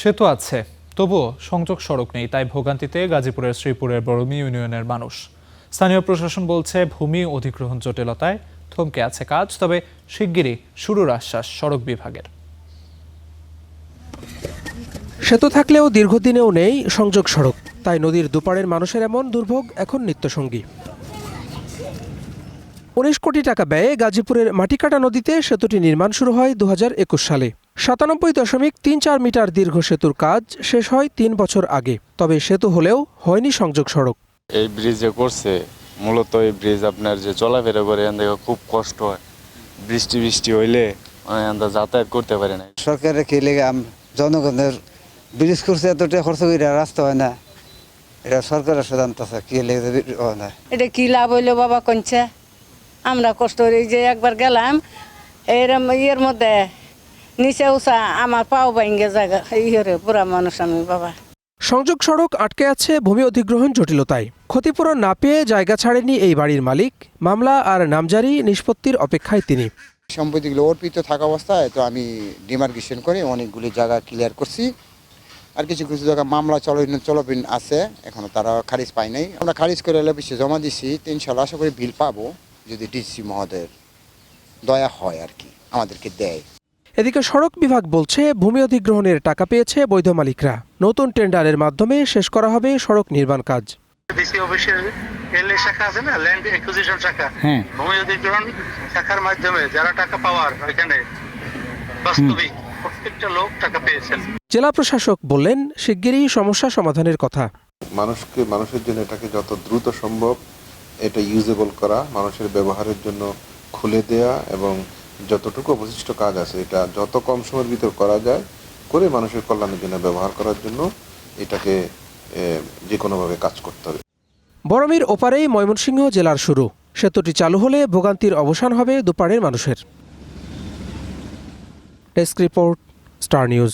সেতু আছে, তবুও সংযোগ সড়ক নেই, তাই ভোগান্তিতে গাজীপুরের শ্রীপুরের বরমী ইউনিয়নের মানুষ। স্থানীয় প্রশাসন বলছে ভূমি অধিগ্রহণ জটিলতায় থমকে আছে কাজ, তবে শিগগিরই শুরুর আশ্বাস সড়ক বিভাগের। সেতু থাকলেও দীর্ঘদিনেও নেই সংযোগ সড়ক, তাই নদীর দুপারের মানুষের এমন দুর্ভোগ এখন নিত্যসঙ্গী। ১৯ কোটি টাকা ব্যয়ে গাজীপুরের মাটিকাটা নদীতে সেতুটি নির্মাণ শুরু হয় ২০২১ সালে। ৯৭.৩৪ মিটার দীর্ঘ সেতুর কাজ শেষ হয় ৩ বছর আগে। তবে সেতু হলেও হয়নি সংযোগ সড়ক। এই ব্রিজে করছে, মূলত এই ব্রিজ আপনার যে চলাফেরা করে খুব কষ্ট হয়। বৃষ্টি হইলে যাতায়াত করতে পারে না। সরকারের কি লেগে জনগণের ব্রিজ করছে, এতটা খরচ করে রাস্তা হয় না। এটা সরকারের সিদ্ধান্ত আছে, কি লেগে হয় না। এটা কি লাভ হইলো বাবা কইছে, আমরা কষ্ট করে যে একবার গেলাম এরম ইয়ের মধ্যে নিচে উষা আমার পাও ভাঙ্গে জায়গা ইয়ে বুড়া মানুষ আমি বাবা। সংযোগ সড়ক আটকে আছে ভূমি অধিগ্রহণ জটিলতায়। ক্ষতিপূরণ না পেয়ে জায়গা ছাড়েনি এই বাড়ির মালিক। মামলা আর নামজারি নিষ্পত্তির অপেক্ষায় তিনি। সম্পত্তিগুলো অর্পিত থাকা অবস্থায় তো আমি ডিমার্কেশন করে অনেকগুলি জায়গা ক্লিয়ার করছি। আর কিছু কিছু জায়গা মামলা চলবিন আছে, এখনো তারা খারিজ পায় নাই। আমরা খারিজ করে অফিসে জমা দিছি, ইনশাল্লাহ আশা করি বিল পাবো, যদি ডিসি মহোদয়ের দয়া হয় আর কি আমাদেরকে দেয়। এদিকে সড়ক বিভাগ বলছে ভূমি অধিগ্রহণের টাকা পেয়েছে বৈধ মালিকরা। নতুন টেন্ডারের মাধ্যমে শেষ করা হবে সড়ক নির্মাণ কাজ। ডিসি অফিসের এলএ শাখা আছে না, ল্যান্ড অ্যাকুইজিশন শাখা, ভূমি অধিগ্রহণ শাখার মাধ্যমে যারা টাকা পাওয়ার এখানে বাস্তবিক প্রত্যেকটা লোক টাকা পেয়েছেন। জেলা প্রশাসক বললেন শিগগিরই সমস্যা সমাধানের কথা। মানুষের জন্য এটাকে যত দ্রুত সম্ভব এটা ইউজেবল করা, মানুষের ব্যবহারের জন্য খুলে দেয়া এবং যতটুকু অবশিষ্ট কাজ আছে এটা যত কম সময়ের ভিতর করা যায় করে মানুষের কল্যাণের জন্য ব্যবহার করার জন্য এটাকে যে কোনোভাবে কাজ করতে হবে। বরমীর ওপারেই ময়মনসিংহ জেলার শুরু। সেতুটি চালু হলে ভোগান্তির অবসান হবে দুপাড়ের মানুষের। Desk report, star news.